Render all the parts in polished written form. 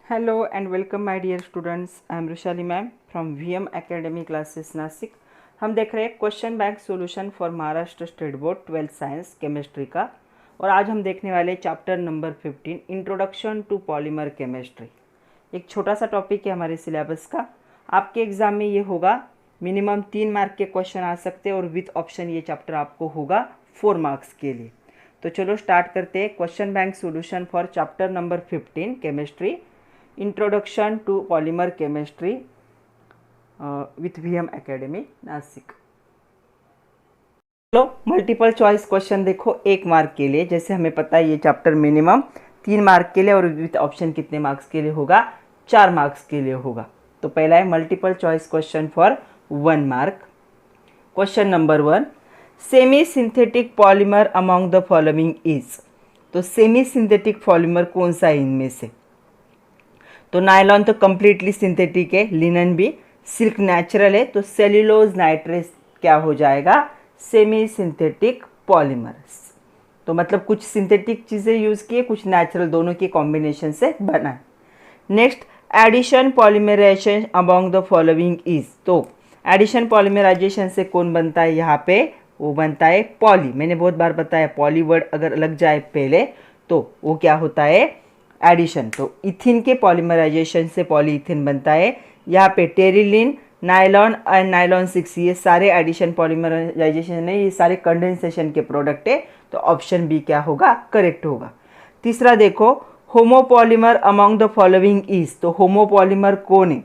Hello and welcome my dear students. I am Rushali ma'am from VM Academy classes Nashik. हम देख रहे हैं question bank solution for Maharashtra state board 12th science chemistry का। और आज हम देखने वाले chapter number 15 introduction to polymer chemistry. एक छोटा सा टॉपिक है हमारे सिलेबस का। आपके एग्ज़ाम में ये होगा मिनिमम 3 मार्क के क्वेश्चन आ सकते हैं और विथ ऑप्शन ये चैप्टर आपको होगा 4 मार्क्स के लिए। तो चलो स्टार्ट करते हैं। Question bank solution for chapter number 15 chemistry, introduction to polymer chemistry with VM academy Nashik. चलो मल्टीपल चॉइस क्वेश्चन देखो 1 मार्क के लिए। जैसे हमें पता है ये चैप्टर मिनिमम 3 मार्क के लिए और विथ ऑप्शन कितने मार्क्स के लिए होगा, 4 मार्क्स के लिए होगा। तो पहला है multiple choice question for 1 mark. Question number 1, semi synthetic polymer among the following is. तो सेमी सिंथेटिक पॉलीमर कौन सा है इनमें से? तो नायलॉन तो कम्प्लीटली सिंथेटिक है, लिनन भी, सिल्क नेचुरल है, तो सेल्यूलोज नाइट्रेस क्या हो जाएगा, सेमी सिंथेटिक पॉलीमर्स। तो मतलब कुछ सिंथेटिक चीज़ें यूज़ किए, कुछ नेचुरल, दोनों के कॉम्बिनेशन से बना है। Next, addition polymerization among the following is. तो एडिशन पॉलीमराइजेशन से कौन बनता है यहाँ पे? वो बनता है पॉली। मैंने बहुत बार बताया पॉली वर्ड अगर लग जाए पहले तो वो क्या होता है, एडिशन। तो इथिन के पॉलीमराइजेशन से पॉलीइथिन बनता है। यहाँ पे टेरिलिन, नायलॉन एंड नायलॉन 6 ये सारे एडिशन पॉलीमराइजेशन है, ये सारे कंडेंसेशन के प्रोडक्ट है। तो ऑप्शन बी क्या होगा, करेक्ट होगा। तीसरा देखो, homopolymer among the following is. तो होमोपॉलीमर कौन है?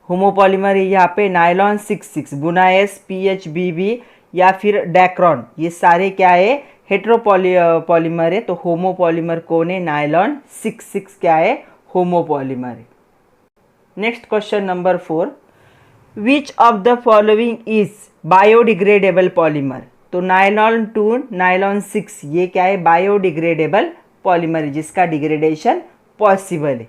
होमोपॉलीमर है यहाँ पे नायलॉन 6 बुनाएस, PHBB या फिर डैक्रॉन, ये सारे क्या है, हेट्रोपॉलीमर है। तो होमोपॉलीमर कौन है? नायलॉन 6 क्या है, होमोपॉलीमर है। Next question number 4, which of the following is biodegradable polymer. तो नायलॉन 2, नायलॉन 6 ये क्या है, बायोडिग्रेडेबल पॉलीमर है जिसका डिग्रेडेशन पॉसिबल है।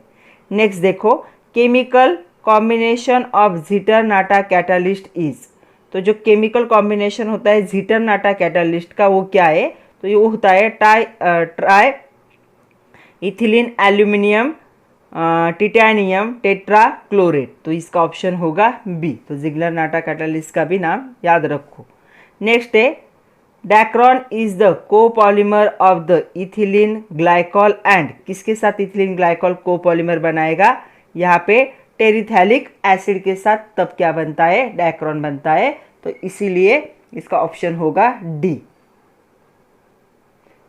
नेक्स्ट देखो, chemical combination of Ziegler Natta catalyst is. तो जो केमिकल कॉम्बिनेशन होता है झिटरनाटा कैटालिस्ट का वो क्या है? तो ये होता है ट्राई इथिलीन एल्यूमिनियम टिटैनियम टेट्राक्लोरेट। तो इसका ऑप्शन होगा बी। तो जिगलर-नाटा कैटालिस्ट का भी नाम याद रखो। नेक्स्ट है, Dacron is the copolymer of the ethylene glycol and. किसके साथ इथिलीन ग्लाइकॉल कोपॉलीमर बनाएगा? यहाँ पे टेरिथैलिक एसिड के साथ, तब क्या बनता है, डैक्रॉन बनता है। तो इसीलिए इसका ऑप्शन होगा D.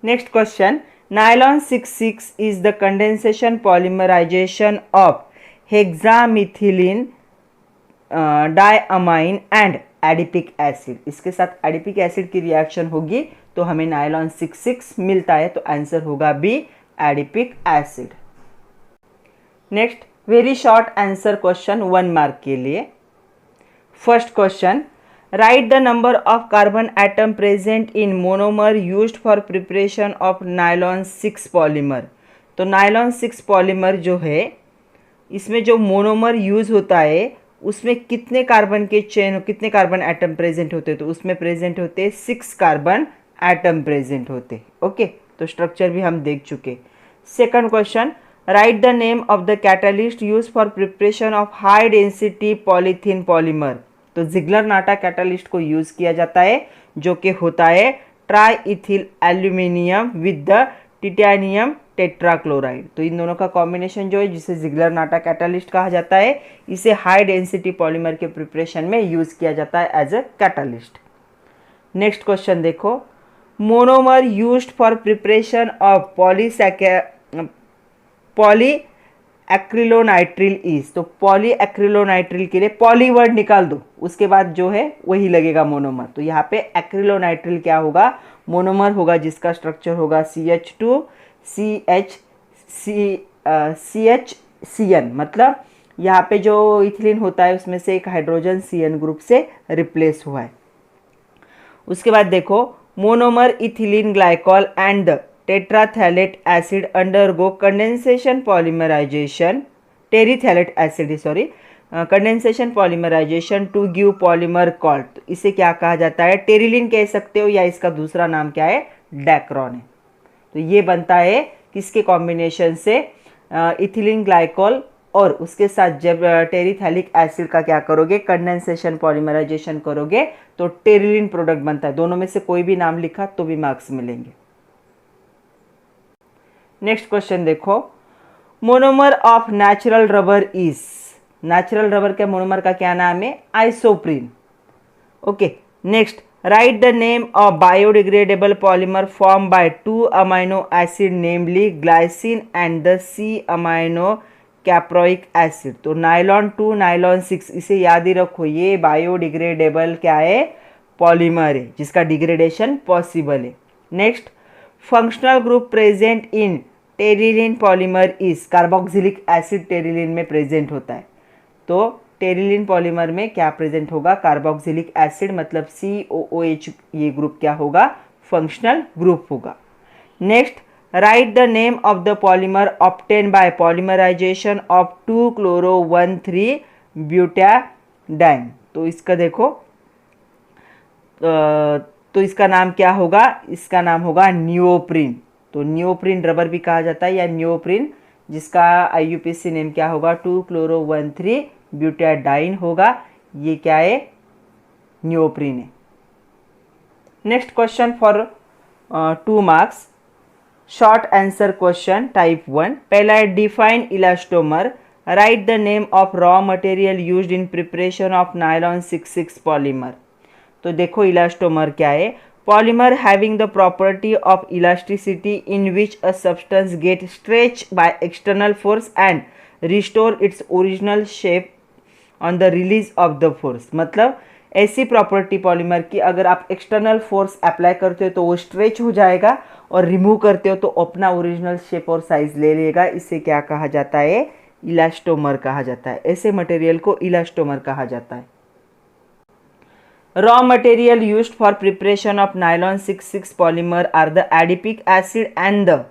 Next question, nylon 6 is the condensation polymerization of hexamethylene diamine and adipic acid. इसके साथ एडिपिक एसिड की रिएक्शन होगी तो हमें नायलॉन 6 मिलता है। तो आंसर होगा B, adipic acid. Next, very short answer question 1 mark के लिए। First question, write the number of carbon atom present in monomer used for preparation of nylon 6 polymer. तो नायलॉन 6 पॉलीमर जो है इसमें जो मोनोमर यूज होता है उसमें कितने कार्बन के चेन, कितने कार्बन एटम प्रेजेंट होते हैं? तो उसमें प्रेजेंट होते हैं 6 कार्बन एटम प्रेजेंट होते। ओके, तो स्ट्रक्चर भी हम देख चुके। Second question, write the name of the catalyst use for preparation of high density polythene polymer. तो जिगलर-नाटा कैटालिस्ट को यूज किया जाता है जो कि होता है triethyl aluminium with the titanium tetrachloride. तो इन दोनों का कॉम्बिनेशन जो है जिसे जिगलर-नाटा कैटालिस्ट कहा जाता है, इसे हाई डेंसिटी पॉलीमर के प्रिपरेशन में यूज किया जाता है as a catalyst. Next question देखो, monomer used for preparation of polyacrylonitrile is. तो पॉली एक्रिलोनाइट्रिल के लिए पॉली वर्ड निकाल दो, उसके बाद जो है वही लगेगा मोनोमर। तो यहाँ पे एक्रिलोनाइट्रिल क्या होगा, मोनोमर होगा जिसका स्ट्रक्चर होगा CH2 CHCN। मतलब यहाँ पे जो इथिलीन होता है उसमें से एक हाइड्रोजन CN ग्रुप से रिप्लेस हुआ है। उसके बाद देखो, monomer ethylene glycol and the terephthalate acid undergo condensation polymerization, terephthalate acid sorry condensation polymerization to give polymer called. तो इसे क्या कहा जाता है, टेरिलिन कह सकते हो या इसका दूसरा नाम क्या है, डैक्रॉन है। तो ये बनता है किसके कॉम्बिनेशन से, इथिलीन ग्लाइकोल और उसके साथ जब टेरिथैलिक एसिड का क्या करोगे, कंडेंसेशन पॉलीमराइजेशन करोगे तो टेरिलीन प्रोडक्ट बनता है। दोनों में से कोई भी नाम लिखा तो भी मार्क्स मिलेंगे। नेक्स्ट क्वेश्चन देखो, monomer of natural rubber is, natural rubber के मोनोमर का क्या नाम है, isoprene. Okay, next, write the name of biodegradable polymer form by 2 amino acid namely glycine and the C amino caproic acid. तो nylon 2 nylon 6, इसे याद ही रखो, ये बायोडिग्रेडेबल क्या है, पॉलीमर है जिसका डिग्रेडेशन पॉसिबल है। Next, functional group present in terylene polymer is, carboxylic acid terylene में प्रेजेंट होता है। तो टेरिलीन पॉलीमर में क्या प्रेजेंट होगा, कार्बोक्सिलिक एसिड, मतलब COOH, ये ग्रुप क्या होगा, फंक्शनल ग्रुप होगा। Next, write the name of the polymer obtain by polymerization of 2-chloro-1,3-ब्यूटाडाइन। तो इसका देखो, तो इसका नाम क्या होगा, इसका नाम होगा नियोप्रीन। तो नियोप्रीन रबर भी कहा जाता है या नियोप्रीन, जिसका IUPAC नेम क्या होगा, 2-chloro-1,3-ब्यूटाडाइन होगा। ये क्या है, नियोप्रीन है। Next question for 2 marks, short answer question type 1। पहला है define elastomer, write the name of raw material used in preparation of nylon 6,6 polymer. तो देखो इलास्टोमर क्या है, polymer having the property of elasticity in which a substance get stretch by external force and restore its original shape on the release of the force. मतलब ऐसी property polymer की, अगर आप external force apply करते हो तो वो stretch हो जाएगा और रिमूव करते हो तो अपना ओरिजिनल शेप और साइज ले लेगा। इसे क्या कहा जाता है, इलास्टोमर कहा जाता है। ऐसे मटेरियल को इलास्टोमर कहा जाता है। Raw material used for preparation of nylon 6,6 polymer are the adipic acid and the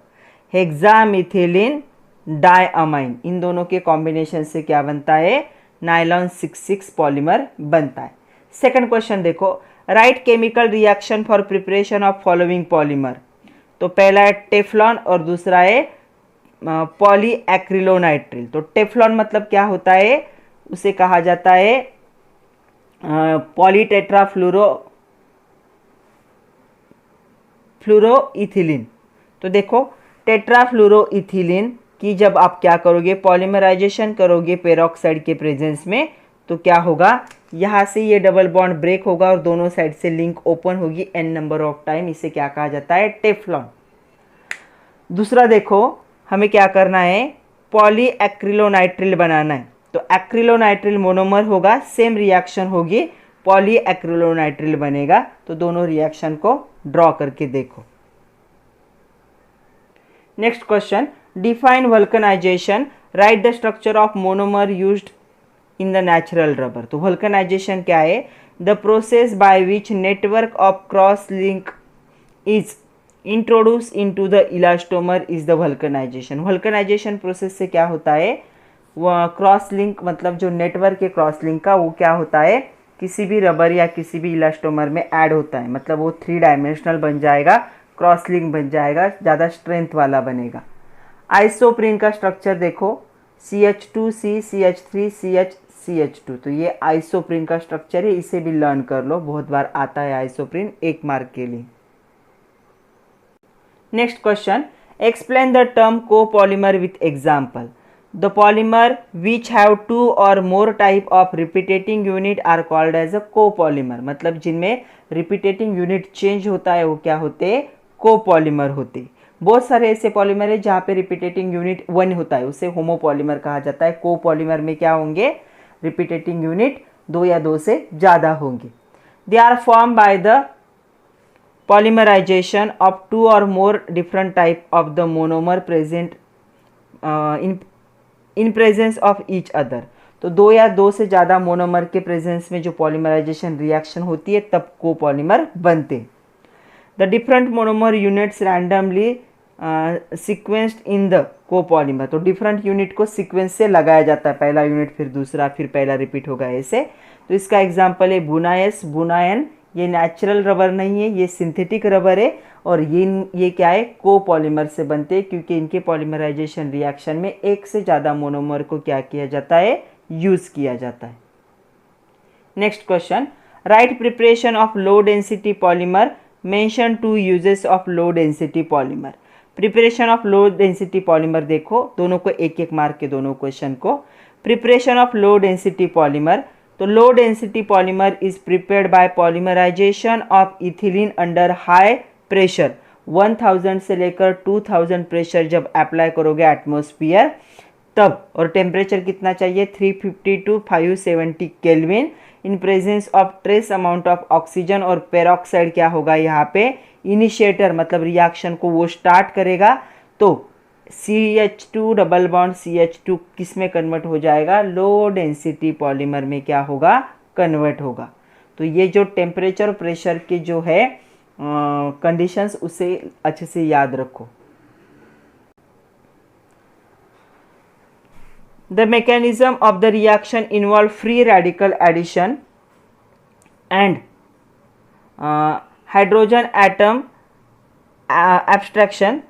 hexamethylene diamine। इन दोनों के कॉम्बिनेशन से क्या बनता है, नायलॉन 6,6 पॉलीमर बनता है। सेकंड क्वेश्चन देखो, right chemical reaction for preparation of following polymer. तो पहला है टेफ्लॉन और दूसरा है पॉलीएक्रिलोनाइट्रिल। तो टेफ्लॉन मतलब क्या होता है, उसे कहा जाता है फ्लोरोइथिलीन। तो देखो टेट्राफ्लोरोइथिलीन की जब आप क्या करोगे, पॉलीमराइजेशन करोगे पेरोक्साइड के प्रेजेंस में, तो क्या होगा, यहाँ से ये डबल बॉन्ड ब्रेक होगा और दोनों साइड से लिंक ओपन होगी n नंबर ऑफ टाइम। इसे क्या कहा जाता है, टेफ्लॉन। दूसरा देखो, हमें क्या करना है, पॉलीएक्रिलोनाइट्रिल बनाना है। तो एक्रिलोनाइट्रिल मोनोमर होगा, सेम रिएक्शन होगी, पॉलीएक्रिलोनाइट्रिल बनेगा। तो दोनों रिएक्शन को ड्रॉ करके देखो। Next question, define vulcanization, write the structure of monomer used in the natural rubber. तो वल्कनाइजेशन क्या है, the process by which network of cross link is introduce into the elastomer is the vulcanization. Vulcanization process से क्या होता है, वह cross link, मतलब जो नेटवर्क के क्रॉस लिंक का वो क्या होता है, किसी भी रबर या किसी भी इलास्टोमर में ऐड होता है। मतलब वो 3 डायमेंशनल बन जाएगा, क्रॉस लिंक बन जाएगा, ज़्यादा स्ट्रेंथ वाला बनेगा। आइसोप्रीन का स्ट्रक्चर देखो, CH2C CH3 CH2। तो ये आइसोप्रीन का स्ट्रक्चर है, इसे भी लर्न कर लो, बहुत बार आता है आइसोप्रीन 1 मार्क के लिए। Next question, explain the term copolymer with example. The polymer which have 2 or more type of repeating unit are called as a copolymer. मतलब जिनमें रिपीटेटिंग यूनिट चेंज होता है वो क्या होते हैं, कोपॉलीमर होते। बहुत सारे ऐसे पॉलीमर है जहाँ पे रिपीटेटिंग यूनिट 1 होता है, उसे होमोपॉलीमर कहा जाता है। कोपॉलीमर में क्या होंगे, रिपीटेटिंग यूनिट 2 या 2 से ज़्यादा होंगे। They are form by the polymerization of 2 or more different type of the monomer present in presence of each other। तो 2 या 2 से ज़्यादा मोनोमर के प्रेजेंस में जो पॉलीमराइजेशन रिएक्शन होती है तब कोपॉलीमर बनते। The different monomer units randomly sequenced in the copolymer. तो डिफरेंट यूनिट को सीक्वेंस से लगाया जाता है, पहला यूनिट फिर दूसरा फिर पहला रिपीट होगा ऐसे। तो इसका एग्जाम्पल है बुनायस, बुनायन, ये नेचुरल रबर नहीं है, ये सिंथेटिक रबर है। और ये क्या है, कोपॉलीमर से बनते हैं, क्योंकि इनके पॉलीमराइजेशन रिएक्शन में एक से ज़्यादा मोनोमर को क्या किया जाता है, यूज़ किया जाता है। Next question, right preparation of low density polymer, mention 2 uses of low density polymer. Preparation of low density polymer देखो, दोनों को एक एक मार्क के दोनों क्वेश्चन को। Preparation of low density polymer, तो low density polymer is prepared by polymerization of ethylene under high pressure, 1000 से लेकर 2000 प्रेशर जब अप्लाई करोगे एटमॉस्फेयर तब, और टेम्परेचर कितना चाहिए, 350 to 570 kelvin, in presence of trace amount of oxygen. और पेरोक्साइड क्या होगा यहाँ पे, इनिशिएटर, मतलब रिएक्शन को वो स्टार्ट करेगा। तो CH2 डबल बॉन्ड CH2 किस में कन्वर्ट हो जाएगा, लो डेंसिटी पॉलीमर में क्या होगा, कन्वर्ट होगा। तो ये जो टेम्परेचर प्रेशर के जो है कंडीशंस उसे अच्छे से याद रखो। The mechanism of the reaction involve free radical addition and hydrogen atom abstraction.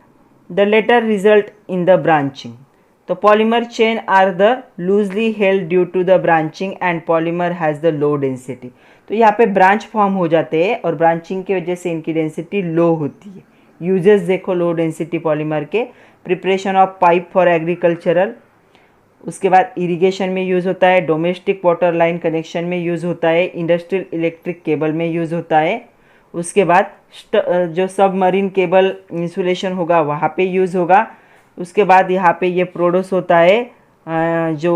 The latter result in the branching. तो polymer chain are the loosely held due to the branching and polymer has the low density. तो यहाँ पे branch form हो जाते हैं और branching की वजह से इनकी डेंसिटी लो होती है। यूजेस देखो लो डेंसिटी पॉलीमर के, preparation of pipe for agricultural, उसके बाद इरिगेशन में यूज़ होता है, डोमेस्टिक वाटर लाइन कनेक्शन में यूज़ होता है, इंडस्ट्रियल इलेक्ट्रिक केबल में यूज़ होता है। उसके बाद जो सबमरीन केबल इंसुलेशन होगा वहाँ पे यूज़ होगा। उसके बाद यहाँ पे ये प्रोड्यूस होता है जो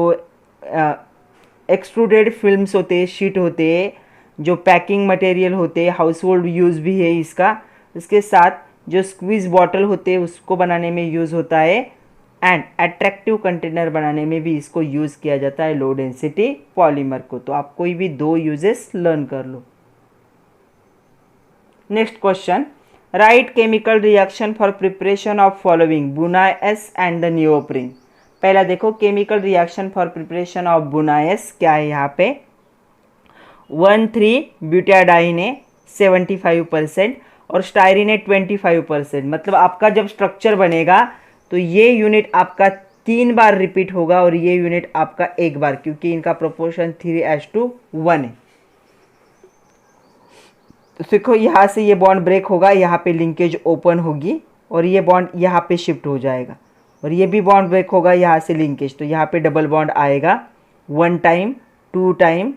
एक्सट्रूडेड फिल्म्स होते हैं, शीट होते हैं, जो पैकिंग मटेरियल होते हैं, हाउस होल्ड यूज़ भी है इसका। इसके साथ जो स्क्वीज़ बॉटल होते हैं उसको बनाने में यूज़ होता है, एंड अट्रैक्टिव कंटेनर बनाने में भी इसको यूज़ किया जाता है लो डेंसिटी पॉलीमर को। तो आप कोई भी 2 यूजेस लर्न कर लो। Next question, write chemical reaction for preparation of following buna S and the neoprene. पहला देखो chemical reaction for preparation of buna S क्या है, यहाँ पे 1,3 ब्यूटाडाइन है 75% और स्टायरीन है 25%। मतलब आपका जब स्ट्रक्चर बनेगा तो ये यूनिट आपका 3 बार रिपीट होगा और ये यूनिट आपका 1 बार, क्योंकि इनका प्रोपोर्शन 3:1 है। तो देखो यहाँ से ये बॉन्ड ब्रेक होगा, यहाँ पे लिंकेज ओपन होगी और ये बॉन्ड यहाँ पे शिफ्ट हो जाएगा, और ये भी बॉन्ड ब्रेक होगा यहाँ से लिंकेज, तो यहाँ पे डबल बॉन्ड आएगा 1 टाइम 2 टाइम,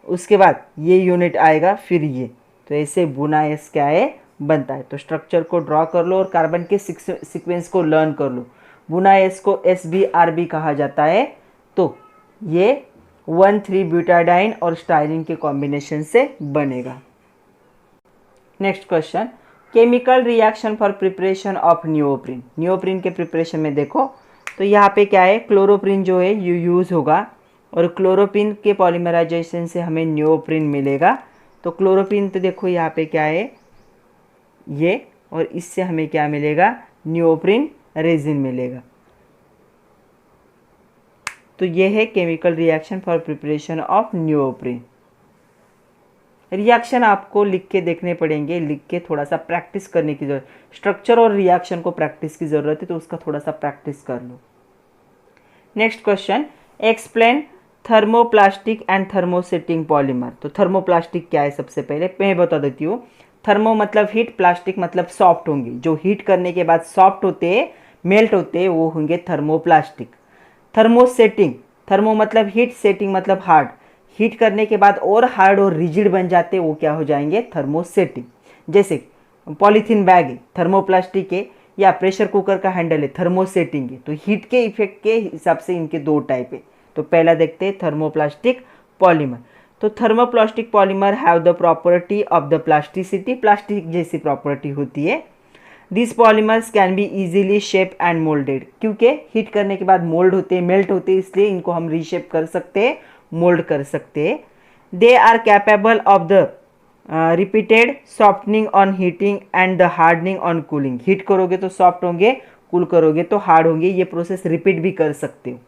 उसके बाद ये यूनिट आएगा फिर ये। तो ऐसे बुनाएस क्या है, बनता है। तो स्ट्रक्चर को ड्रॉ कर लो और कार्बन के सीक्वेंस को लर्न कर लो। बुनाएस को SBRB कहा जाता है। तो ये 1,3 ब्यूटाडाइन और स्टायरीन के कॉम्बिनेशन से बनेगा। Next question, chemical reaction for preparation of neoprene. Neoprene के प्रिपरेशन में देखो तो यहाँ पे क्या है, क्लोरोप्रीन जो है यूज़ होगा और क्लोरोप्रीन के पॉलीमराइजेशन से हमें नियोप्रीन मिलेगा। तो क्लोरोप्रीन तो देखो यहाँ पे क्या है ये, और इससे हमें क्या मिलेगा, नियोप्रीन रेजिन मिलेगा। तो ये है chemical reaction for preparation of neoprene. Reaction आपको लिख के देखने पड़ेंगे, लिख के थोड़ा सा प्रैक्टिस करने की जरूरत, स्ट्रक्चर और रिएक्शन को प्रैक्टिस की ज़रूरत है, तो उसका थोड़ा सा प्रैक्टिस कर लो। Next question, explain thermoplastic and thermosetting polymer. तो थर्मोप्लास्टिक क्या है, सबसे पहले मैं बता देती हूँ। थर्मो मतलब हीट, प्लास्टिक मतलब सॉफ्ट होंगे, जो हीट करने के बाद सॉफ्ट होते हैं, मेल्ट होते हैं, वो होंगे थर्मोप्लास्टिक। थर्मोसेटिंग, थर्मो मतलब हीट, सेटिंग मतलब हार्ड, हीट करने के बाद और हार्ड और रिजिड बन जाते हैं, वो क्या हो जाएंगे, थर्मोसेटिंग। जैसे पॉलीथीन बैग है थर्मोप्लास्टिक है, या प्रेशर कुकर का हैंडल है थर्मोसेटिंग है। तो हीट के इफेक्ट के हिसाब से इनके 2 टाइप है। तो पहला देखते हैं थर्मोप्लास्टिक पॉलीमर। तो thermoplastic polymer have the property of the plasticity, plastic जैसी प्रॉपर्टी होती है। This polymers can be easily shape and moulded, क्योंकि हीट करने के बाद मोल्ड होते हैं, मेल्ट होते हैं, इसलिए इनको हम रीशेप कर सकते हैं, मोल्ड कर सकते हैं। They are capable of the repeated softening on heating and the hardening on cooling. Heat करोगे तो सॉफ्ट होंगे, कूल करोगे तो हार्ड होंगे, ये प्रोसेस रिपीट भी कर सकते हो।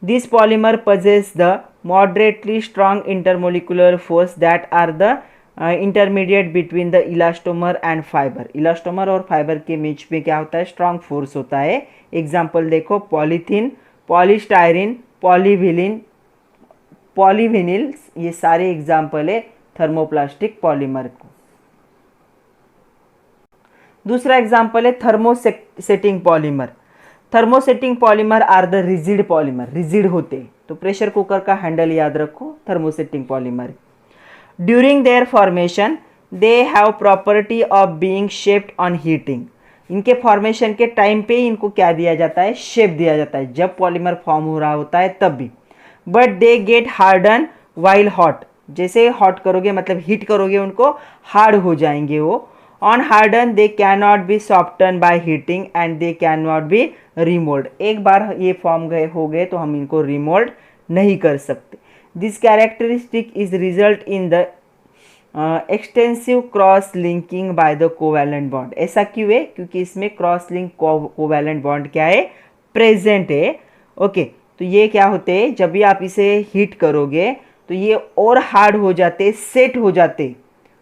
This polymer possess the moderately strong intermolecular force that are the intermediate between the elastomer and fibre, elastomer और फाइबर के बीच में क्या होता है, स्ट्रॉन्ग फोर्स होता है। एग्जाम्पल देखो, पॉलीथीन, पॉलीस्टायरिन, पॉलीविलिन, पॉलीविनिल्स, ये सारे एग्जाम्पल है थर्मोप्लास्टिक पॉलीमर को। दूसरा एग्जाम्पल है thermosetting polymer. Thermosetting polymer are the rigid polymer, rigid होते, तो प्रेशर कुकर का हैंडल याद रखो, thermosetting polymer. During their formation they have property of being shaped on heating, इनके फॉर्मेशन के टाइम पे ही इनको क्या दिया जाता है, शेप दिया जाता है, जब पॉलीमर फॉर्म हो रहा होता है तब भी। But they get harden while hot, जैसे हॉट करोगे मतलब हीट करोगे उनको, हार्ड हो जाएंगे वो। On harden they can not be soften by heating and they can not be remould, एक बार ये फॉर्म हो गए तो हम इनको रिमोल्ड नहीं कर सकते। This characteristic is result in the extensive cross linking by the covalent bond, ऐसा क्यों है, क्योंकि इसमें क्रॉस लिंक कोवैलेंट बॉन्ड क्या है, प्रेजेंट है। ओके, तो ये क्या होते हैं, जब भी आप इसे हीट करोगे तो ये और हार्ड हो जाते, सेट हो जाते,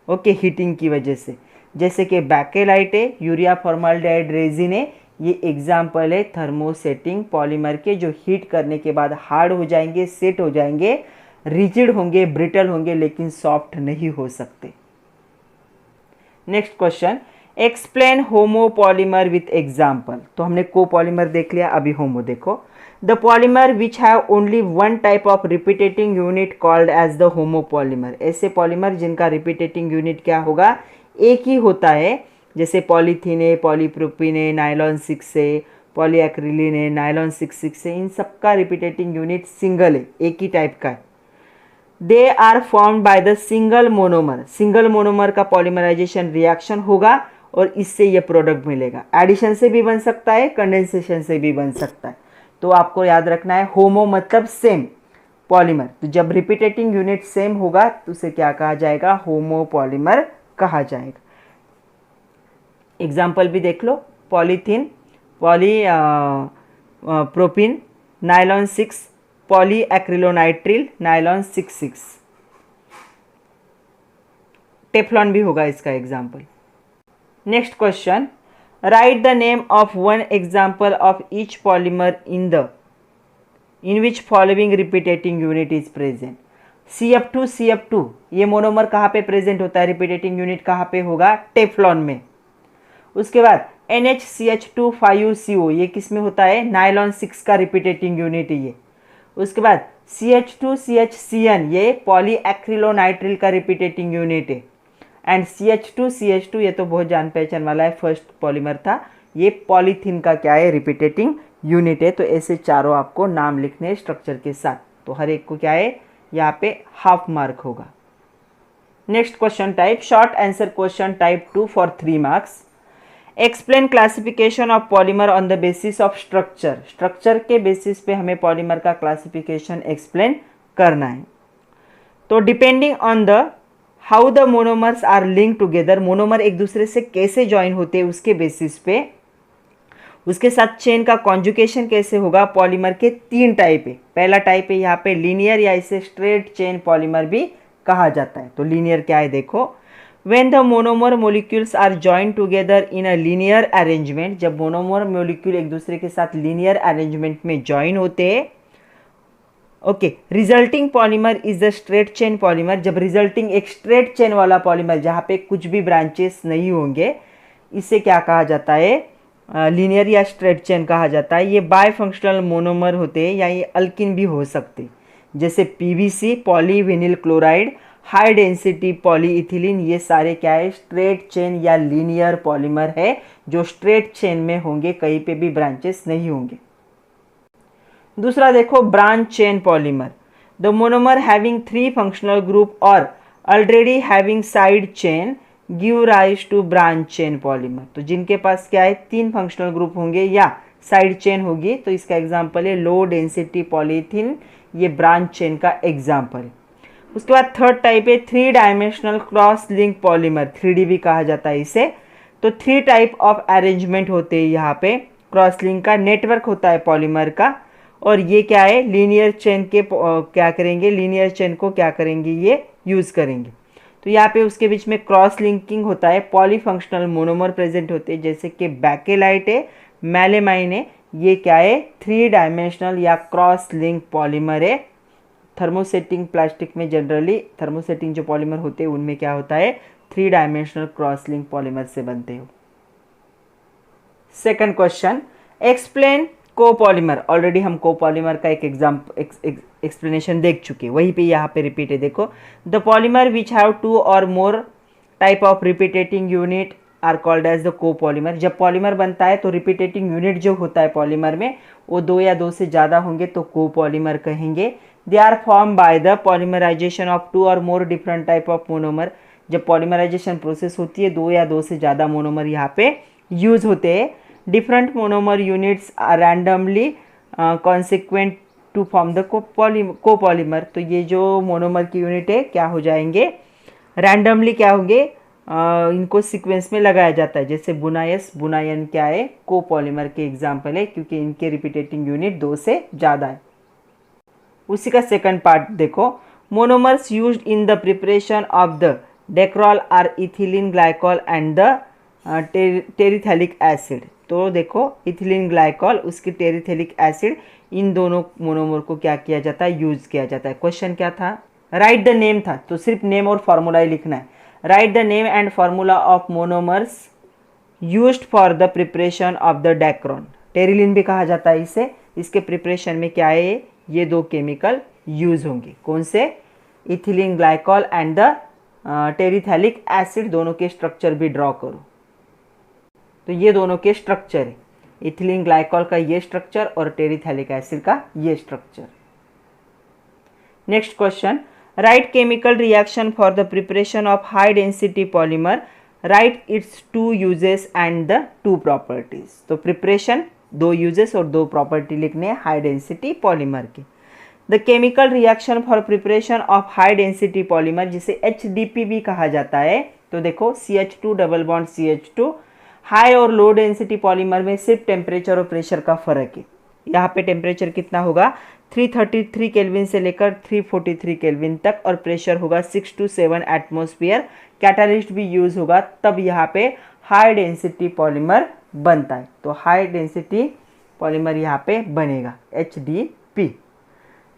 ओके, हीटिंग की वजह से। जैसे कि बैकेलाइट है, यूरिया फॉर्माल्डिहाइड रेजिन है, ये एग्जाम्पल है थर्मोसेटिंग पॉलीमर के, जो हीट करने के बाद हार्ड हो जाएंगे, सेट हो जाएंगे, रिजिड होंगे, ब्रिटल होंगे, लेकिन सॉफ्ट नहीं हो सकते। Next question, explain homopolymer with example. तो हमने कोपॉलीमर देख लिया, अभी होमो देखो। The polymer which have only one type of repeating unit called as the homopolymer, ऐसे पॉलीमर जिनका रिपीटेटिंग यूनिट क्या होगा, एक ही होता है। जैसे पॉलीथीन है, पॉलीप्रोपीन है, नायलॉन 6 है, पॉलीएक्रिलिन है, नायलॉन 6 है, इन सबका रिपीटेटिंग यूनिट सिंगल है, एक ही टाइप का है। They are formed by the single monomer, single monomer का पॉलीमराइजेशन रिएक्शन होगा और इससे ये प्रोडक्ट मिलेगा। एडिशन से भी बन सकता है, कंडेंसेशन से भी बन सकता है। तो आपको याद रखना है, होमो मतलब सेम, पॉलीमर, तो जब रिपीटेटिंग यूनिट सेम होगा तो उसे क्या कहा जाएगा, होमोपॉलीमर कहा जाएगा। एग्जाम्पल भी देख लो, polythene, propene, nylon 6, polyacrylonitrile, nylon 6, Teflon भी होगा इसका example. Next question, write the name of one example of each polymer in which following repeating unit is present. CF2, CF2 ये मोनोमर कहाँ पे प्रेजेंट होता है, रिपीटेटिंग यूनिट कहाँ पे होगा, टेफ्लॉन में। उसके बाद NHCH2 5CO ये किस में होता है, नायलॉन 6 का रिपीटेटिंग यूनिट है ये। उसके बाद CH2CHCN ये पॉलीएक्रिलोनाइट्रिल का रिपीटेटिंग यूनिट है। एंड CH2CH2 ये तो बहुत जान पहचान वाला है, फर्स्ट पॉलीमर था, ये पॉलीथीन का क्या है, रिपीटेटिंग यूनिट है। तो ऐसे चारों आपको नाम लिखने हैं स्ट्रक्चर के साथ, तो हर एक को क्या है, यहाँ पे हाफ मार्क होगा। Next question type, short answer question type 2 for 3 marks. Explain classification of polymer on the basis of structure, structure के बेसिस पे हमें पॉलीमर का क्लासिफिकेशन एक्सप्लेन करना है। तो depending on the how the monomers are link together, monomer एक दूसरे से कैसे ज्वाइन होते हैं उसके बेसिस पे, उसके साथ चेन का कॉन्जुगेशन कैसे होगा। पॉलीमर के 3 टाइप है। पहला टाइप है यहाँ पे लीनियर, या इसे स्ट्रेट चेन पॉलीमर भी कहा जाता है। तो लीनियर क्या है देखो, when the monomer molecules are join together in a linear arrangement, जब मोनोमर मोलिक्यूल एक दूसरे के साथ लीनियर अरेंजमेंट में जॉइन होते हैं, okay, resulting polymer is the straight chain polymer. जब रिजल्टिंग एक स्ट्रेट चेन वाला पॉलीमर जहाँ पे कुछ भी ब्रांचेस नहीं होंगे, इसे क्या कहा जाता है, लीनियर या स्ट्रेट चेन कहा जाता है। ये बाय फंक्शनल मोनोमर होते हैं, या ये अल्किन भी हो सकते, जैसे PVC, polyvinyl chloride, high density polyethylene, ये सारे क्या है, स्ट्रेट चेन या लीनियर पॉलीमर है, जो स्ट्रेट चेन में होंगे, कहीं पे भी ब्रांचेस नहीं होंगे। दूसरा देखो, branch chain polymer, the monomer having 3 functional group और already having side chain give rise to branch chain polymer. तो जिनके पास क्या है, 3 फंक्शनल ग्रुप होंगे या साइड चेन होगी, तो इसका एग्जांपल है लो डेंसिटी पॉलीथीन, ये ब्रांच चेन का एग्जांपल है। उसके बाद थर्ड टाइप है 3 dimensional cross link polymer, 3D भी कहा जाता है इसे। तो 3 टाइप ऑफ अरेंजमेंट होते हैं यहाँ पे, क्रॉस लिंक का नेटवर्क होता है पॉलीमर का, और ये क्या है, लीनियर चेन के क्या करेंगे, लीनियर चेन को क्या करेंगे, ये यूज़ करेंगे। तो यहाँ पे उसके बीच में क्रॉस लिंकिंग होता है, पॉलीफंक्शनल मोनोमर प्रेजेंट होते हैं, जैसे कि बैकेलाइट है, मेलेमाइन है। ये क्या है? 3 डायमेंशनल या क्रॉस लिंक पॉलीमर है। थर्मोसेटिंग प्लास्टिक में जनरली थर्मोसेटिंग जो पॉलीमर होते हैं उनमें क्या होता है? 3 डायमेंशनल क्रॉस लिंक पॉलीमर से बनते हो। Second question, explain copolymer. Already हम कोपॉलीमर का एक एक्सप्लेनेशन देख चुके हैं, वहीं पे यहाँ पे रिपीट है। देखो, the polymer which have 2 or more type of repeating unit are called as the copolymer. जब पॉलीमर बनता है तो रिपीटेटिंग यूनिट जो होता है पॉलीमर में वो 2 या 2 से ज़्यादा होंगे तो कोपॉलीमर कहेंगे। They are form by the polymerization of 2 or more different type of monomer. जब पॉलीमराइजेशन प्रोसेस होती है 2 या 2 से ज़्यादा मोनोमर यहाँ पे यूज होते हैं। Different monomer units are randomly consequent to form the copolymer. तो ये जो मोनोमर की यूनिट है क्या हो जाएंगे? रैंडमली क्या होंगे? इनको सीक्वेंस में लगाया जाता है। जैसे बुनायस, बुनायन क्या है? कोपॉलीमर के एग्जाम्पल है, क्योंकि इनके रिपीटेटिंग यूनिट 2 से ज़्यादा है। उसी का सेकंड पार्ट देखो, monomers used in the preparation of the Dacron are ethylene glycol and the terephthalic acid. तो देखो, इथिलीन ग्लाइकोल, उसकी टेरिथैलिक एसिड, इन दोनों मोनोमर को क्या किया जाता है? यूज किया जाता है। क्वेश्चन क्या था? राइट द नेम था, तो सिर्फ नेम और फार्मूला ही लिखना है। Right the name and formula of monomers used for the preparation of the Dacron. Terylene भी कहा जाता है इसे। इसके प्रिपरेशन में क्या है? ये 2 केमिकल यूज होंगे। कौन से? Ethylene glycol and the terephthalic acid. दोनों के स्ट्रक्चर भी ड्रॉ करो। तो ये दोनों के स्ट्रक्चर है, इथिलीन ग्लाइकोल का ये स्ट्रक्चर और टेरिथैलिक एसिड का ये structure. Next question, write chemical reaction for the preparation of high density polymer, right it's 2 uses and the 2 properties. तो प्रिपरेशन 2 यूजेस और 2 प्रॉपर्टी लिखने हैं हाई डेंसिटी पॉलीमर के। The chemical reaction for preparation of high density polymer, जिसे HDP भी कहा जाता है। तो देखो, CH2 double bond CH2, high और लो डेंसिटी पॉलीमर में सिर्फ टेम्परेचर और प्रेशर का फर्क है। यहाँ पे टेम्परेचर कितना होगा? 333 केल्विन से लेकर 343 केल्विन तक, और प्रेशर होगा 6 to 7 एटमॉस्फेयर। कैटालिस्ट भी यूज होगा, तब यहाँ पे हाई डेंसिटी पॉलीमर बनता है। तो हाई डेंसिटी पॉलीमर यहाँ पे बनेगा HDP।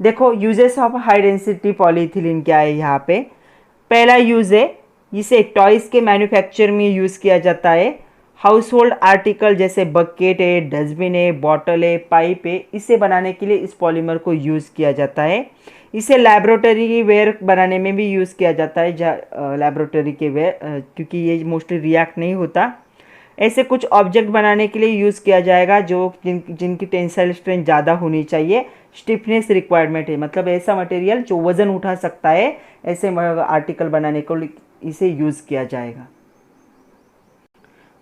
देखो, uses of high density polyethylene क्या है यहाँ पे? पहला यूज है, इसे टॉयज के मैन्युफैक्चर में यूज किया जाता है। हाउस होल्ड आर्टिकल जैसे बकेट है, डस्टबिन है, बॉटल है, पाइप है, इसे बनाने के लिए इस पॉलीमर को यूज़ किया जाता है। इसे लैबोरेटरी वेयर बनाने में भी यूज़ किया जाता है, लैबोरेटरी के वेयर, क्योंकि ये मोस्टली रिएक्ट नहीं होता। ऐसे कुछ ऑब्जेक्ट बनाने के लिए यूज़ किया जाएगा जो जिनकी टेंसाइल स्ट्रेंथ ज़्यादा होनी चाहिए। स्टिफनेस रिक्वायरमेंट है, मतलब ऐसा मटेरियल जो वज़न उठा सकता है, ऐसे आर्टिकल बनाने को इसे यूज़ किया जाएगा।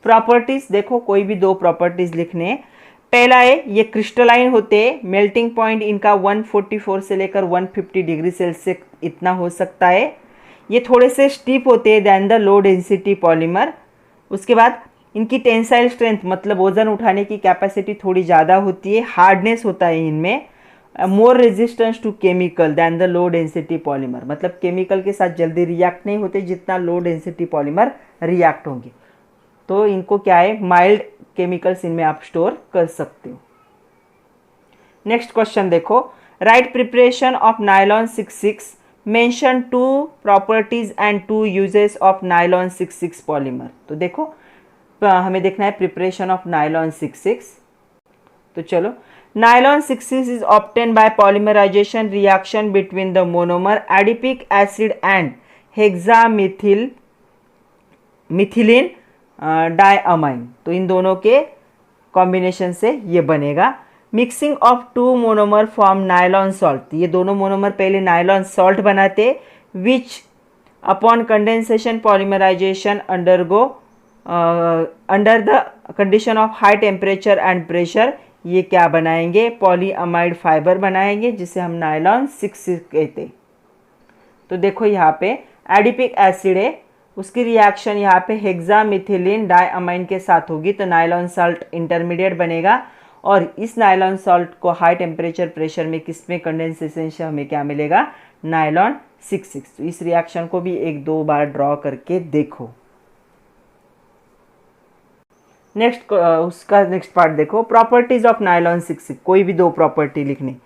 प्रॉपर्टीज देखो, कोई भी 2 प्रॉपर्टीज लिखने हैं। पहला है, ये क्रिस्टलाइन होते हैं, मेल्टिंग पॉइंट इनका 144 से लेकर 150 डिग्री सेल्सियस इतना हो सकता है। ये थोड़े से स्टीप होते हैं than the low density polymer. उसके बाद इनकी टेंसाइल स्ट्रेंथ, मतलब वजन उठाने की कैपेसिटी थोड़ी ज़्यादा होती है। हार्डनेस होता है इनमें। More resistance to chemical than the low density polymer, मतलब केमिकल के साथ जल्दी रिएक्ट नहीं होते जितना लो डेंसिटी पॉलीमर रिएक्ट होंगे। तो इनको क्या है? माइल्ड केमिकल्स इनमें आप स्टोर कर सकते हो। नेक्स्ट क्वेश्चन देखो, right preparation of nylon 66, mention 2 properties and 2 uses of nylon 66 polymer. तो देखो, हमें देखना है प्रिपरेशन ऑफ नायलॉन 66। तो चलो, nylon 66 is obtain by polymerization reaction between the monomer adipic acid and hexamethylene diamine. तो इन दोनों के कॉम्बिनेशन से ये बनेगा। Mixing of 2 monomer form nylon salt. ये दोनों मोनोमर पहले नायलॉन सॉल्ट बनाते, which upon condensation polymerization undergo under the condition of high temperature and pressure, ये क्या बनाएंगे? पॉलीअमाइड फाइबर बनाएंगे, जिसे हम नायलॉन 66 कहते। तो देखो, यहाँ पे एडिपिक एसिड है, उसकी रिएक्शन यहाँ पे हेक्सामिथिलीन डायअमाइन के साथ होगी, तो नायलॉन सॉल्ट इंटरमीडिएट बनेगा। और इस नायलॉन सॉल्ट को हाई टेम्परेचर प्रेशर में किसमें कंडेंसेशन से हमें क्या मिलेगा? नायलॉन 6 तो इस रिएक्शन को भी एक दो बार ड्रॉ करके देखो। नेक्स्ट उसका नेक्स्ट पार्ट देखो, प्रॉपर्टीज ऑफ नायलॉन 6 कोई भी दो प्रॉपर्टी लिखनी।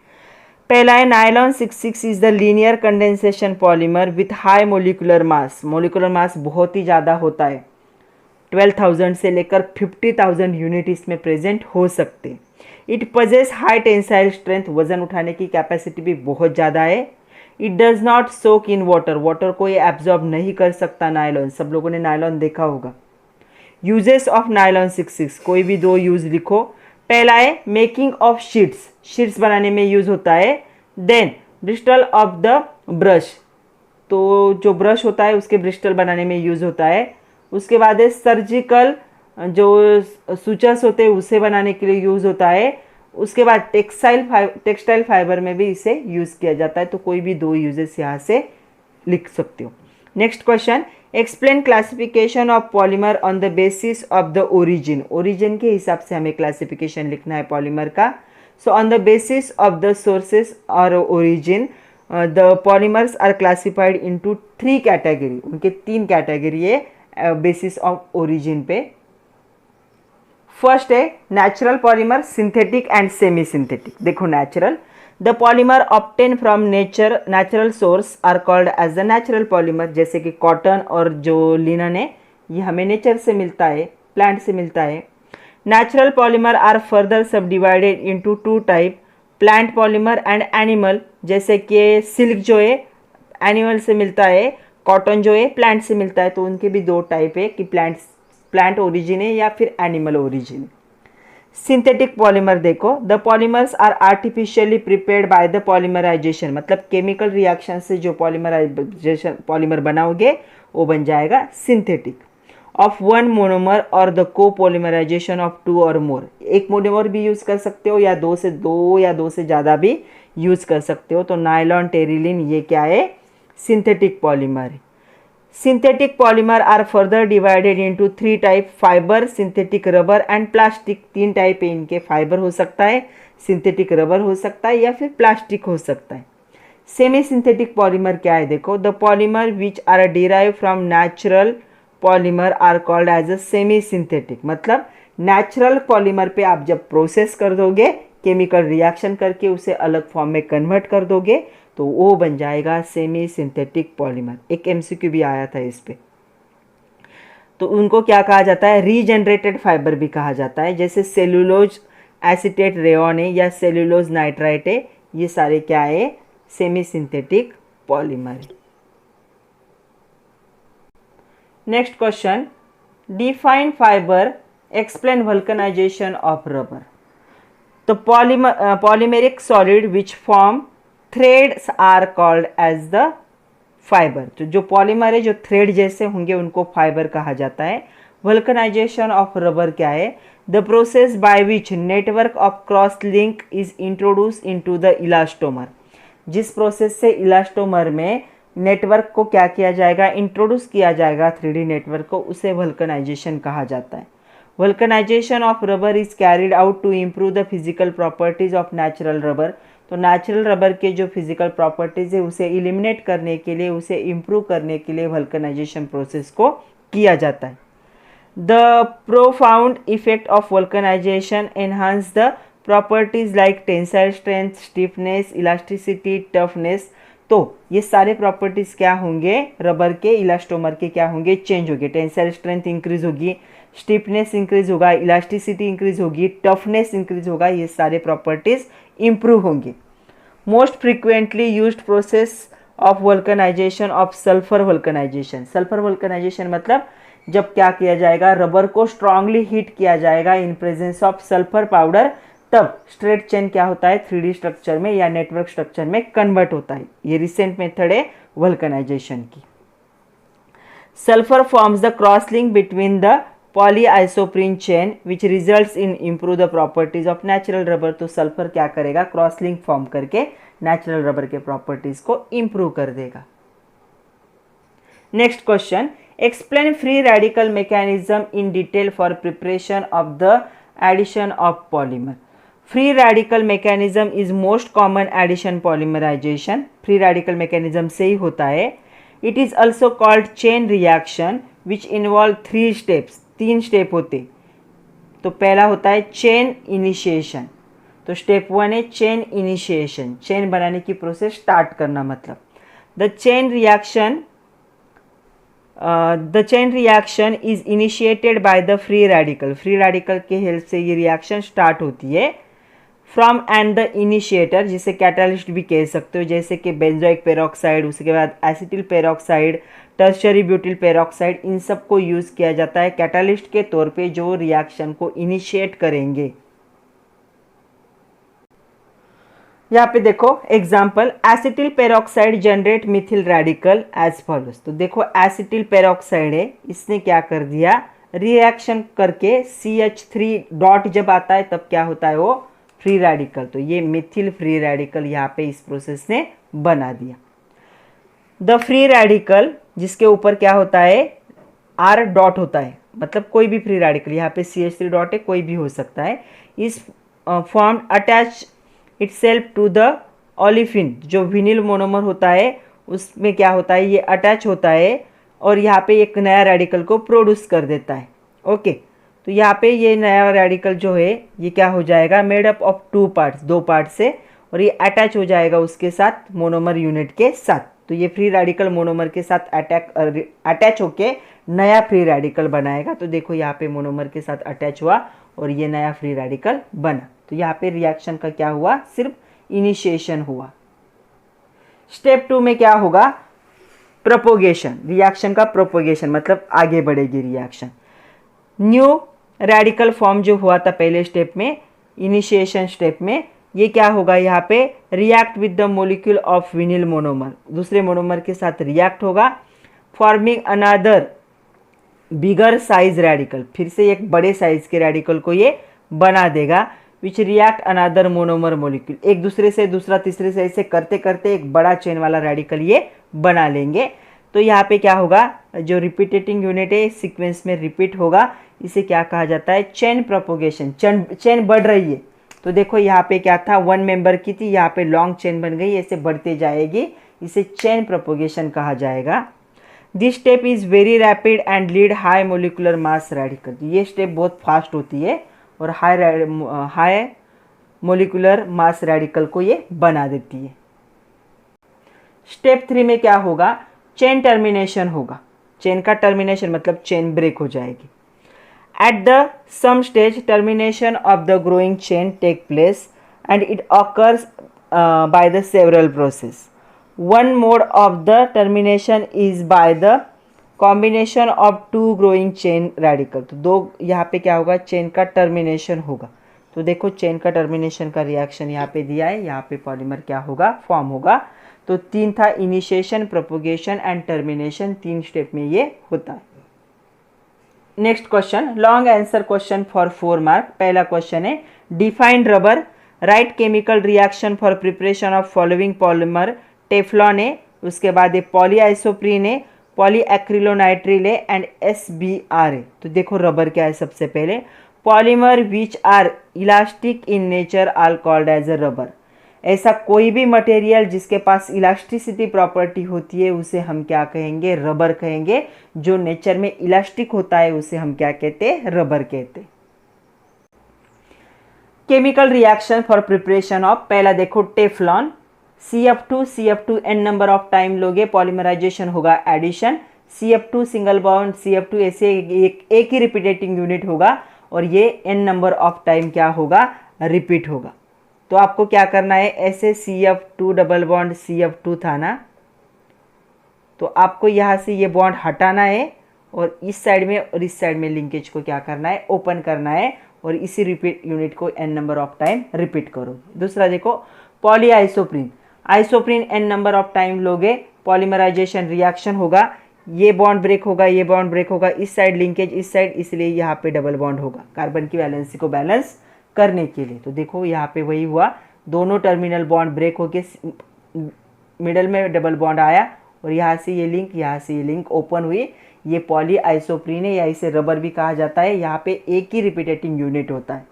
पहला है nylon 6 is the linear condensation polymer with high molecular mass. Molecular mass बहुत ही ज़्यादा होता है, 12,000 से लेकर 50,000 यूनिट इसमें प्रेजेंट हो सकते। It possess high tensile strength, वजन उठाने की कैपेसिटी भी बहुत ज़्यादा है। It does not soak in water, water को ये एब्जॉर्ब नहीं कर सकता नायलॉन। सब लोगों ने नायलॉन देखा होगा। यूजेस ऑफ नायलॉन 6 कोई भी दो यूज लिखो। पहला है मेकिंग ऑफ शीट्स, शीट्स बनाने में यूज होता है। Then bristle of the brush, तो जो ब्रश होता है उसके ब्रिस्टल बनाने में यूज होता है। उसके बाद है सर्जिकल, जो सूचर्स होते हैं उसे बनाने के लिए यूज होता है। उसके बाद टेक्सटाइल फाइबर में भी इसे यूज किया जाता है। तो कोई भी दो यूजेस यहाँ से लिख सकते हो। Next question, explain classification of polymer on the basis of the origin. Origin के हिसाब से हमें क्लासिफिकेशन लिखना है पॉलीमर का। So on the basis of the sources और origin the polymers are classified into 3 category. उनके 3 कैटेगरी है बेसिस ऑफ ओरिजिन पे। फर्स्ट है natural polymer, synthetic and semi synthetic. देखो natural, the polymer obtain from natural source are called as the natural polymer. जैसे कि cotton और जो linen है ये हमें नेचर से मिलता है, प्लांट से मिलता है। नेचुरल पॉलीमर आर फर्दर सब divided into 2 type, plant polymer and animal. जैसे कि सिल्क जो है एनिमल से मिलता है, कॉटन जो है प्लांट से मिलता है। तो उनके भी 2 टाइप है कि प्लांट ओरिजिन है या फिर एनिमल ओरिजिन है। सिंथेटिक पॉलीमर देखो, the polymers are artificially prepared by the polymerization, मतलब केमिकल रिएक्शन से जो पॉलीमर बनाओगे वो बन जाएगा सिंथेटिक। ऑफ 1 मोनोमर और the copolymerization of 2 or मोर। एक मोनोमर भी यूज कर सकते हो या 2 से ज़्यादा भी यूज कर सकते हो। तो नायलॉन, टेरिलिन ये क्या है, सिंथेटिक पॉलीमर है। Synthetic polymer are further divided into 3 type, fibre, synthetic rubber and plastic. 3 type है इनके, फाइबर हो सकता है, सिंथेटिक रबर हो सकता है या फिर प्लास्टिक हो सकता है। सेमी सिंथेटिक पॉलीमर क्या है देखो, the polymer which are derive from natural polymer are called as a semi synthetic. मतलब नेचुरल पॉलीमर पे आप जब प्रोसेस कर दोगे, केमिकल रिएक्शन करके उसे अलग फॉर्म में कन्वर्ट कर दोगे तो वो बन जाएगा सेमी सिंथेटिक पॉलीमर। एक एमसीक्यू भी आया था इस पे। तो उनको क्या कहा जाता है, रीजनरेटेड फाइबर भी कहा जाता है। जैसे सेलुलोज एसीटेट रेयन है या सेलुलोज नाइट्राइट है, ये सारे क्या है, semi synthetic polymer. Next question, define fibre, explain vulcanization of rubber. तो polymeric solid which form threads are called as the fibre. तो जो पॉलीमर है जो थ्रेड जैसे होंगे उनको फाइबर कहा जाता है। वल्कनाइजेशन ऑफ रबर क्या है, the process by which network of cross link is introduce into the elastomer. जिस प्रोसेस से इलास्टोमर में नेटवर्क को क्या किया जाएगा, इंट्रोड्यूस किया जाएगा 3D नेटवर्क को, उसे वल्कनाइजेशन कहा जाता है। Vulcanization of rubber is carried out to improve the physical properties of natural rubber. तो नेचुरल रबर के जो फिजिकल प्रॉपर्टीज है उसे इलिमिनेट करने के लिए, उसे इम्प्रूव करने के लिए वल्कनाइजेशन प्रोसेस को किया जाता है। The profound effect of vulcanization enhance the properties like tensile strength, stiffness, elasticity, toughness. तो ये सारे प्रॉपर्टीज क्या होंगे, रबर के इलास्टोमर के क्या होंगे, चेंज होंगे। टेंसाइल स्ट्रेंथ इंक्रीज होगी, स्टिफनेस इंक्रीज होगा, इलास्टिसिटी इंक्रीज होगी, टफनेस इंक्रीज होगा, ये सारे प्रॉपर्टीज इंप्रूव होंगे। Most frequently used process of vulcanization of sulphur vulcanization. Sulphur vulcanization मतलब जब क्या किया जाएगा, रबर को स्ट्रांगली हीट किया जाएगा इन प्रेजेंस ऑफ सल्फर पाउडर, तब स्ट्रेट चेन क्या होता है 3D स्ट्रक्चर में या नेटवर्क स्ट्रक्चर में कन्वर्ट होता है। ये रिसेंट मेथड है वल्कनाइजेशन की। Sulphur forms the cross link between the polyisoprene chain which results in improve the properties of natural rubber. तो सल्फर क्या करेगा, क्रॉस लिंक फॉर्म करके नेचुरल रबर के प्रॉपर्टीज को इम्प्रूव कर देगा। Next question, explain free radical mechanism in detail for preparation of the addition of polymer. Free radical mechanism is most common addition polymerization, free radical mechanism से ही होता है। It is also called chain reaction which involve 3 steps, 3 step होते। तो पहला होता है chain initiation, तो step 1 है चेन इनिशिएशन, चेन बनाने की प्रोसेस स्टार्ट करना मतलब। The chain reaction is initiated by the free radical, free radical के हेल्प से ये रिएक्शन स्टार्ट होती है। फ्रॉम एंड द इनिशिएटर, जिसे कैटालिस्ट भी कह सकते हो, जैसे कि बेंजोइक पेरोक्साइड, उसके बाद acetyl peroxide, tertiary butyl peroxide, इन सब को यूज़ किया जाता है कैटालिस्ट के तौर पे जो रिएक्शन को इनिशिएट करेंगे। यहाँ पे देखो example, acetyl peroxide generate methyl radical as follows. तो देखो एसिटिल पेरोक्साइड है, इसने क्या कर दिया, रिएक्शन करके CH3 डॉट जब आता है तब क्या होता है वो फ्री रेडिकल, तो ये मिथिल फ्री रेडिकल यहाँ पे इस प्रोसेस ने बना दिया। द फ्री रेडिकल जिसके ऊपर क्या होता है R डॉट होता है, मतलब कोई भी फ्री रेडिकल, यहाँ पे CH3 डॉट है, कोई भी हो सकता है, इस form attach itself to the olefin, जो विनिल मोनोमर होता है उसमें क्या होता है ये अटैच होता है और यहाँ पे एक नया रेडिकल को प्रोड्यूस कर देता है। ओके, तो यहाँ पे ये नया रेडिकल जो है ये क्या हो जाएगा, made up of 2 parts, 2 part से, और ये अटैच हो जाएगा उसके साथ मोनोमर यूनिट के साथ। तो ये फ्री रेडिकल मोनोमर के साथ अटैच होके नया फ्री रेडिकल बनाएगा। तो देखो यहाँ पे मोनोमर के साथ अटैच हुआ और ये नया फ्री रेडिकल बना। तो यहाँ पे रिएक्शन का क्या हुआ, सिर्फ इनिशिएशन हुआ। स्टेप 2 में क्या होगा, प्रोपोगेशन, रिएक्शन का प्रोपोगेशन मतलब आगे बढ़ेगी रिएक्शन। न्यू रेडिकल फॉर्म जो हुआ था पहले स्टेप में, इनिशिएशन स्टेप में, ये क्या होगा, यहाँ पे react with the molecule of vinyl monomer, दूसरे मोनोमर के साथ रिएक्ट होगा, forming another bigger size radical, फिर से एक बड़े साइज के रेडिकल को ये बना देगा, विच रिएक्ट अनदर मोनोमर मोलिक्यूल, एक दूसरे से दूसरा तीसरे से ऐसे करते करते एक बड़ा चेन वाला रेडिकल ये बना लेंगे। तो यहाँ पे क्या होगा, जो रिपीटेटिंग यूनिट है सीक्वेंस में रिपीट होगा, इसे क्या कहा जाता है, चेन प्रोपोगेशन, चेन बढ़ रही है। तो देखो यहाँ पे क्या था, 1 मेंबर की थी, यहाँ पे लॉन्ग चेन बन गई, ऐसे बढ़ते जाएगी, इसे चेन प्रोपोगेशन कहा जाएगा। This step is very rapid and lead high molecular mass radical, ये स्टेप बहुत फास्ट होती है और हाई मोलिकुलर मास रेडिकल को ये बना देती है। स्टेप 3 में क्या होगा, चेन टर्मिनेशन होगा, चेन का टर्मिनेशन मतलब चेन ब्रेक हो जाएगी। At the some stage, termination of the growing chain take place, and it occurs by the several process. One mode of the termination is by the combination of 2 growing chain radical. तो दो यहाँ पे क्या होगा, chain का termination होगा। तो देखो चेन का टर्मिनेशन का रिएक्शन यहाँ पे दिया है, यहाँ पे पॉलीमर क्या होगा, फॉर्म होगा। तो 3 था, initiation, propagation and termination, 3 step में ये होता है। Next question, long answer question for 4 mark. पहला क्वेश्चन है, define rubber, right chemical reaction for preparation of following polymer, Teflon है, उसके बाद ये पॉलीआइसोप्रीन है, पॉलीएक्रिलोनाइट्रिल है एंड SBR है। तो देखो रबर क्या है, सबसे पहले polymer which are elastic in nature are called as a rubber. ऐसा कोई भी मटेरियल जिसके पास इलास्टिसिटी प्रॉपर्टी होती है उसे हम क्या कहेंगे, रबर कहेंगे। जो नेचर में इलास्टिक होता है उसे हम क्या कहते हैं, रबर कहते हैं। Chemical reaction for preparation of, पहला देखो Teflon, CF2 n number of time लोगे, पॉलीमराइजेशन होगा addition, CF2 single bond CF2 ऐसे एक ही रिपीटेटिंग यूनिट होगा और ये n नंबर ऑफ टाइम क्या होगा, रिपीट होगा। तो आपको क्या करना है, ऐसे CF2 डबल बॉन्ड CF2 था ना, तो आपको यहाँ से ये बॉन्ड हटाना है और इस साइड में और इस साइड में लिंकेज को क्या करना है, ओपन करना है और इसी रिपीट यूनिट को n number of time repeat करो। दूसरा देखो polyisoprene, isoprene n number of time लोगे, पॉलीमराइजेशन रिएक्शन होगा, ये बॉन्ड ब्रेक होगा, ये बॉन्ड ब्रेक होगा, इस साइड लिंकेज इस साइड, इसलिए यहाँ पे डबल बॉन्ड होगा कार्बन की वैलेंसी को बैलेंस करने के लिए। तो देखो यहाँ पे वही हुआ, दोनों टर्मिनल बॉन्ड ब्रेक होके मिडल में डबल बॉन्ड आया और यहाँ से ये लिंक, यहाँ से ये लिंक ओपन हुई, ये पॉली आइसोप्रीन है या इसे रबर भी कहा जाता है। यहाँ पे एक ही रिपीटेटिंग यूनिट होता है।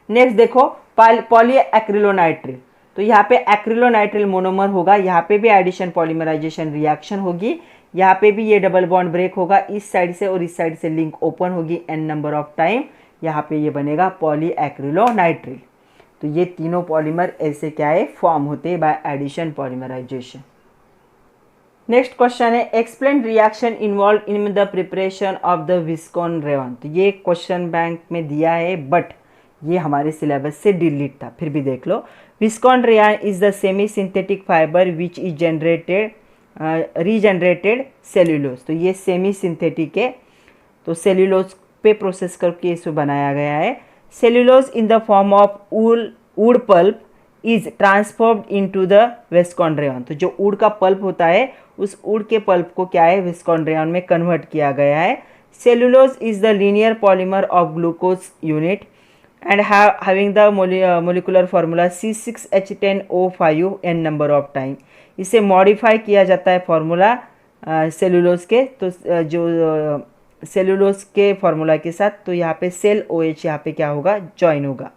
नेक्स्ट देखो पॉली एक्रिलोनाइट्रिल, तो यहाँ पे एक्रिलोनाइट्रिल मोनोमर होगा, यहाँ पे भी एडिशन पॉलीमराइजेशन रिएक्शन होगी, यहाँ पे भी ये डबल बॉन्ड ब्रेक होगा, इस साइड से और इस साइड से लिंक ओपन होगी n नंबर ऑफ टाइम, यहाँ पे ये बनेगा पॉली एक्रिलोनाइट्रिल। तो ये तीनों पॉलीमर ऐसे क्या है फॉर्म होते हैं by addition polymerization. Next question है explain reaction involve in the preparation of the viscose rayon. तो ये क्वेश्चन बैंक में दिया है बट ये हमारे सिलेबस से डिलीट था, फिर भी देख लो। Viscose rayon is the semi synthetic fibre which is generated regenerated cellulose. तो ये सेमी सिंथेटिक है, तो सेल्यूलोज पे प्रोसेस करके इसे बनाया गया है। Cellulose in the form of wood pulp is transformed into the viscose rayon. तो जो वुड का पल्प होता है उस वुड के पल्प को क्या है विस्कॉन रेयन में कन्वर्ट किया गया है। Cellulose is the linear polymer of glucose unit and having the molecular formula C6H10O5 n number of time। इसे मॉडिफाई किया जाता है फॉर्मूला सेलुलोज के, तो जो सेलुलोज के फॉर्मूला के साथ, तो यहाँ पे सेल OH यहाँ पे क्या होगा ज्वाइन होगा।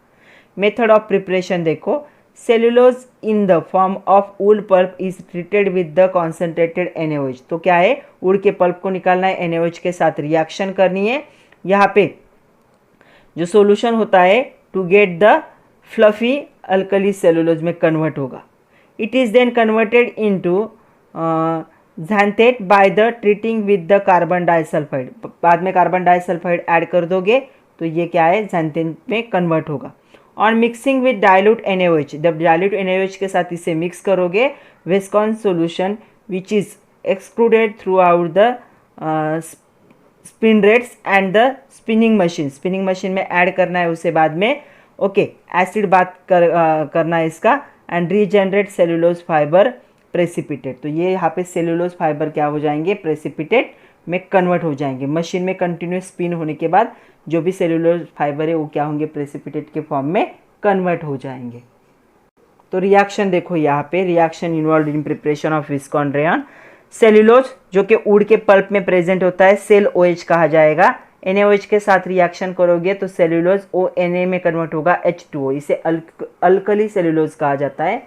मेथड ऑफ प्रिपरेशन देखो, cellulose in the form of wood pulp is treated with the concentrated NaOH। तो क्या है वुड के पल्प को निकालना है, NaOH के साथ रिएक्शन करनी है, यहाँ पे जो सॉल्यूशन होता है to get the fluffy alkali cellulose में कन्वर्ट होगा। It is then converted into xanthate by the treating with the carbon disulphide. बाद में कार्बन डाइसल्फाइड ऐड कर दोगे तो ये क्या है xanthate में कन्वर्ट होगा। On mixing with dilute NaOH, जब डाइल्यूट NaOH के साथ इसे मिक्स करोगे viscose solution which is excluded through out the spinnerets and the spinning machine में ऐड करना है उसे बाद में। ओके एसिड बात करना है इसका and regenerate cellulose fibre precipitate. तो ये यहाँ पे सेलुलोज फाइबर क्या हो जाएंगे प्रेसिपिटेट में कन्वर्ट हो जाएंगे। मशीन में कंटिन्यूस स्पिन होने के बाद जो भी सेलुलोज फाइबर है वो क्या होंगे प्रेसिपिटेट के फॉर्म में कन्वर्ट हो जाएंगे। तो रिएक्शन देखो यहाँ पे, reaction involve in preparation of viscose rayon. Cellulose जो कि वुड के पल्प में प्रेजेंट होता है सेल OH कहा जाएगा। NaOH के साथ रिएक्शन करोगे तो सेल्यूलोज ONA में कन्वर्ट होगा H2O, इसे अल्कली सेल्यूलोज कहा जाता है।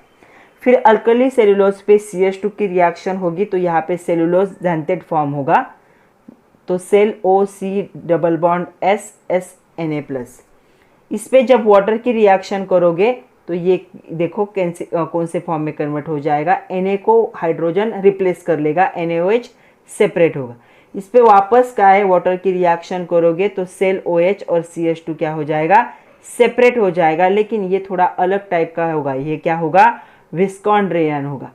फिर अल्कली सेल्यूलोज पे CH2 की रिएक्शन होगी तो यहाँ पे सेल्यूलोज xanthate फॉर्म होगा, तो cell OC double bond SSNA+। इस पे जब वाटर की रिएक्शन करोगे तो ये देखो कौन से फॉर्म में कन्वर्ट हो जाएगा, Na को हाइड्रोजन रिप्लेस कर लेगा, NaOH सेपरेट होगा। इस पे वापस क्या है वाटर की रिएक्शन करोगे तो सेल OH और CH2 क्या हो जाएगा सेपरेट हो जाएगा, लेकिन ये थोड़ा अलग टाइप का होगा, ये क्या होगा विस्कॉन रेयन होगा।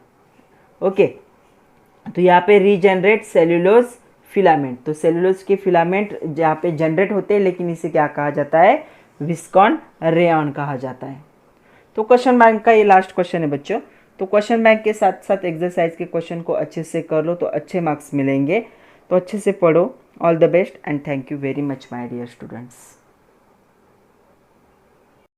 ओके तो यहाँ पे रीजनरेट सेल्यूलोज फिलामेंट, तो सेल्यूलोज के फिलामेंट जहाँ पे जनरेट होते हैं लेकिन इसे क्या कहा जाता है विस्कॉन रेयन कहा जाता है। तो क्वेश्चन बैंक का ये लास्ट क्वेश्चन है बच्चों। तो क्वेश्चन बैंक के साथ साथ एक्सरसाइज के क्वेश्चन को अच्छे से कर लो तो अच्छे मार्क्स मिलेंगे, तो अच्छे से पढ़ो। All the best and thank you very much my dear students.